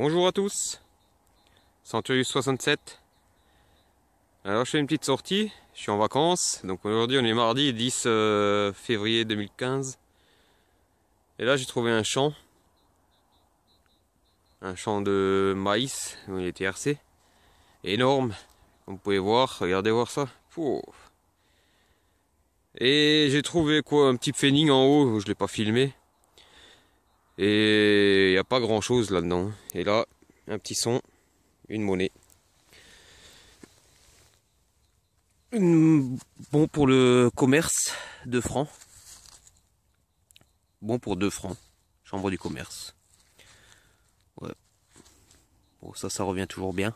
Bonjour à tous, Centurius 67. Alors je fais une petite sortie, je suis en vacances, donc aujourd'hui on est mardi 10 février 2015. Et là j'ai trouvé un champ de maïs, où il était RC, énorme, comme vous pouvez voir, regardez voir ça. Pouh. Et j'ai trouvé quoi, un petit pfennig en haut, je l'ai pas filmé. Et il n'y a pas grand chose là-dedans. Et là, un petit son, une monnaie. Bon pour le commerce, 2 francs. Bon pour 2 francs. Chambre du commerce. Ouais. Bon, ça revient toujours bien.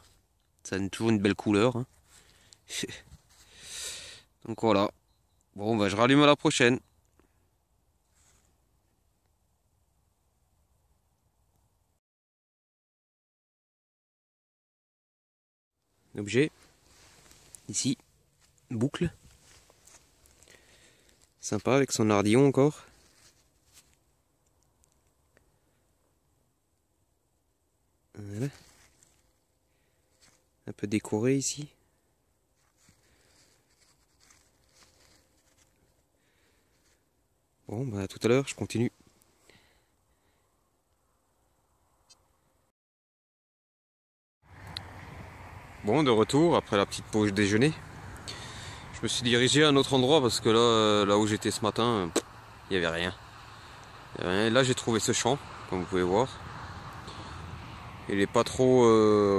Ça a toujours une belle couleur. Hein. Donc voilà. Bon, bah, je rallume à la prochaine. Objet. Ici. Boucle. Sympa avec son ardillon encore. Voilà. Un peu décoré ici. Bon, bah à tout à l'heure, je continue. Bon, de retour après la petite pause déjeuner. Je me suis dirigé à un autre endroit parce que là où j'étais ce matin, il n'y avait rien. Et là, j'ai trouvé ce champ, comme vous pouvez voir. Il est pas trop,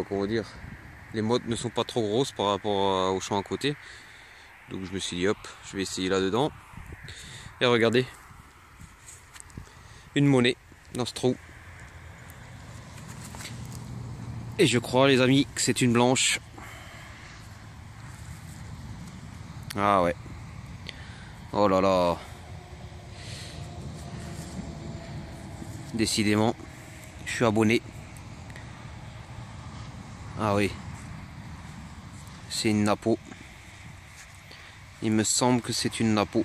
comment dire, les mottes ne sont pas trop grosses par rapport au champ à côté. Donc je me suis dit, hop, je vais essayer là-dedans. Et regardez, une monnaie dans ce trou. Et je crois, les amis, que c'est une blanche. Ah ouais. Oh là là. Décidément, je suis abonné. Ah oui. C'est une napo. Il me semble que c'est une napo.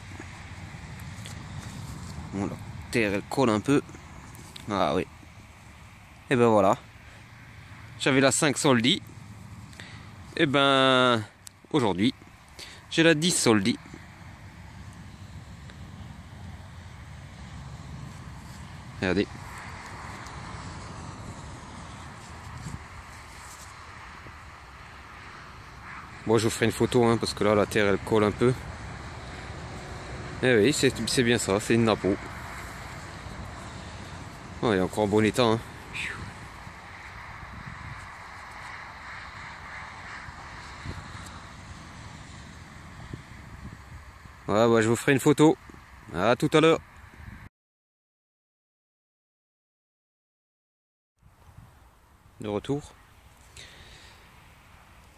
Bon, la terre, elle colle un peu. Ah oui. Et ben voilà. J'avais la 5 soldi. Et ben, aujourd'hui, j'ai la 10 soldi. Regardez. Moi je vous ferai une photo hein, parce que là la terre elle colle un peu. Et oui, c'est bien ça, c'est une napo. Oh, il est encore en bon état. Hein. Ouais, bah, je vous ferai une photo. À tout à l'heure. De retour.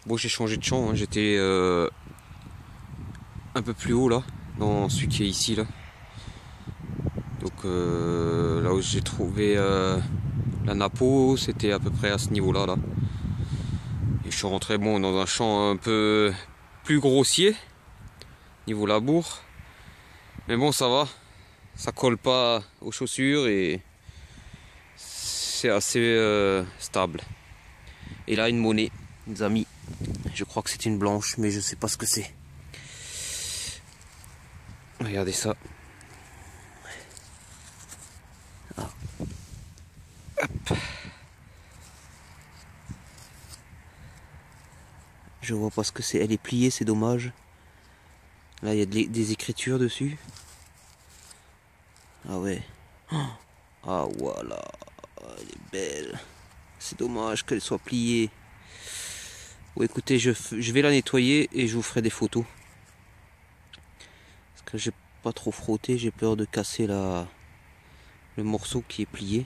Bon, j'ai changé de champ. Hein. J'étais un peu plus haut là, dans celui qui est ici là. Donc là où j'ai trouvé la napo, c'était à peu près à ce niveau-là là. Et je suis rentré bon dans un champ un peu plus grossier, niveau labour. Mais bon, ça va. Ça colle pas aux chaussures et c'est assez stable. Et là, une monnaie, les amis. Je crois que c'est une blanche, mais je sais pas ce que c'est. Regardez ça. Ah. Hop. Je vois pas ce que c'est. Elle est pliée, c'est dommage. Là, il y a des écritures dessus. Ah ouais. Ah voilà. Elle est belle. C'est dommage qu'elle soit pliée. Bon, écoutez, je vais la nettoyer et je vous ferai des photos. Parce que j'ai pas trop frotté, j'ai peur de casser le morceau qui est plié.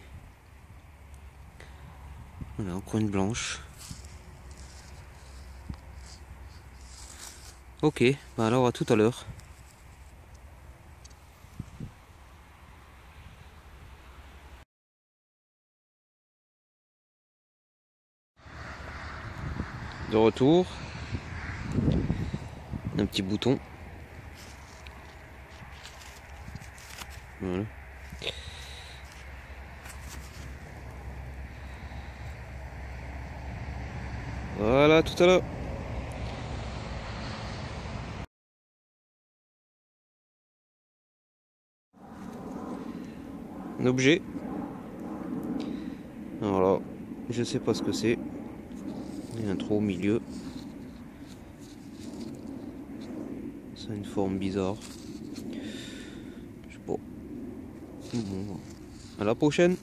Voilà, encore une blanche. Ok, bah alors à tout à l'heure. De retour. Un petit bouton. Voilà. Voilà, tout à l'heure. Un objet. Alors là, je sais pas ce que c'est. Il y a un trou au milieu. Ça a une forme bizarre. Je sais pas. Bon, à la prochaine.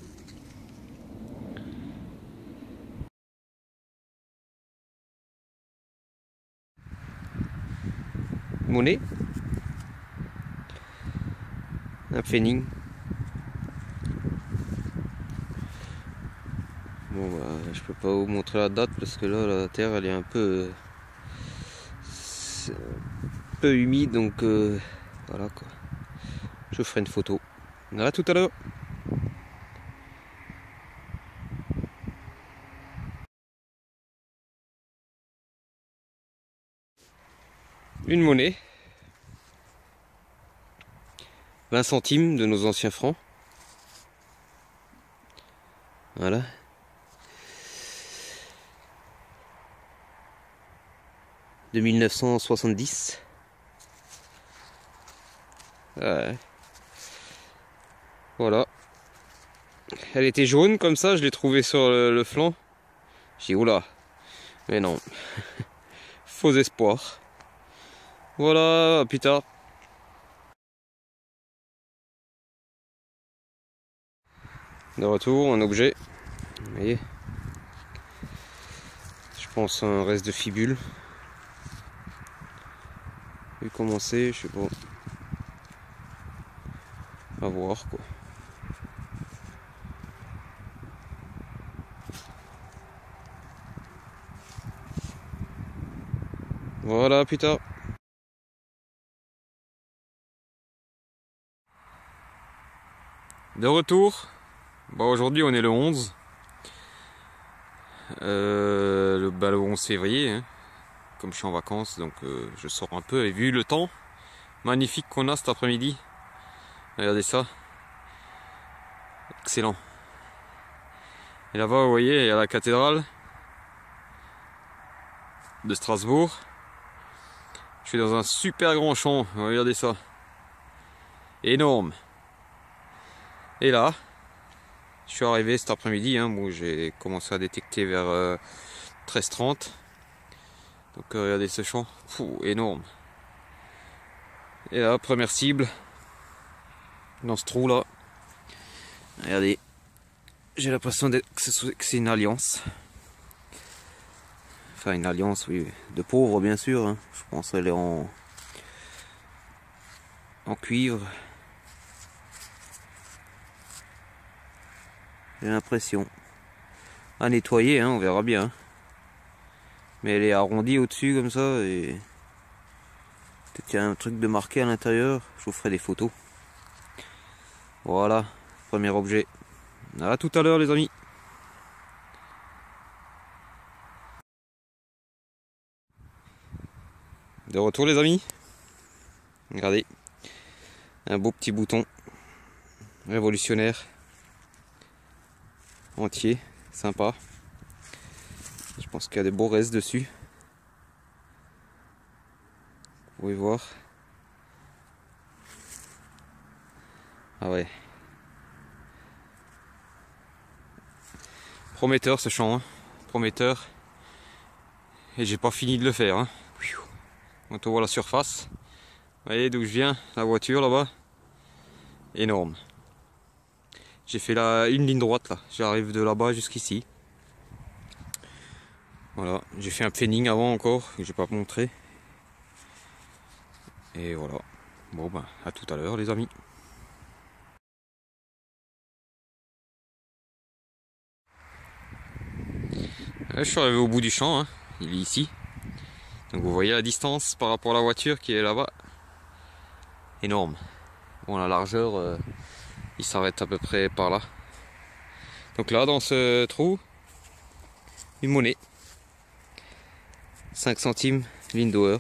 Monnaie. Un pfennig. Bon bah je peux pas vous montrer la date parce que là la terre elle est un peu humide, donc voilà quoi. Je ferai une photo. À tout à l'heure. Une monnaie. 20 centimes de nos anciens francs. Voilà. De 1970. Ouais. Voilà. Elle était jaune comme ça, je l'ai trouvée sur le flanc. J'ai dit oula. Mais non. Faux espoir. Voilà, à plus tard. De retour, un objet. Vous voyez. Je pense un reste de fibule. Vu comment c'est, je sais pas. À voir quoi. Voilà, plus tard. De retour. Bon, aujourd'hui on est le 11. Le 11 février. Hein. Comme je suis en vacances, donc je sors un peu. Et vu le temps magnifique qu'on a cet après-midi. Regardez ça. Excellent. Et là-bas, vous voyez, il y a la cathédrale de Strasbourg. Je suis dans un super grand champ. Regardez ça. Énorme. Et là, je suis arrivé cet après-midi. Hein, bon, j'ai commencé à détecter vers 13h30. Donc regardez ce champ. Fou, énorme. Et là, première cible. Dans ce trou là. Regardez. J'ai l'impression que c'est une alliance. Enfin une alliance, oui. De pauvres bien sûr. Hein. Je pense qu'elle est en cuivre. J'ai l'impression. À nettoyer, hein, on verra bien. Mais elle est arrondie au-dessus comme ça. Et peut-être qu'il y a un truc de marqué à l'intérieur. Je vous ferai des photos. Voilà. Premier objet. À tout à l'heure les amis. De retour les amis. Regardez. Un beau petit bouton. Révolutionnaire. Entier. Sympa. Je pense qu'il y a des beaux restes dessus. Vous pouvez voir. Ah ouais. Prometteur ce champ. Hein. Prometteur. Et j'ai pas fini de le faire. Hein. Quand on voit la surface. Vous voyez d'où je viens, la voiture là-bas. Énorme. J'ai fait une ligne droite là. J'arrive de là-bas jusqu'ici. Voilà. J'ai fait un pfennig avant encore, que j'ai pas montré. Et voilà. Bon ben, à tout à l'heure les amis. Là, je suis arrivé au bout du champ, hein. Il est ici. Donc vous voyez la distance par rapport à la voiture qui est là-bas. Énorme. Bon, la largeur, il s'arrête à peu près par là. Donc là, dans ce trou, une monnaie. 5 centimes, Lindauer.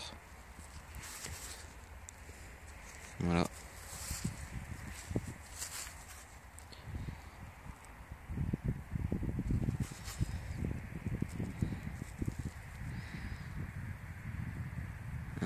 Voilà.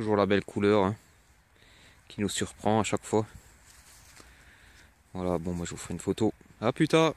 Toujours la belle couleur hein, qui nous surprend à chaque fois. Voilà, bon, moi je vous ferai une photo. À plus tard.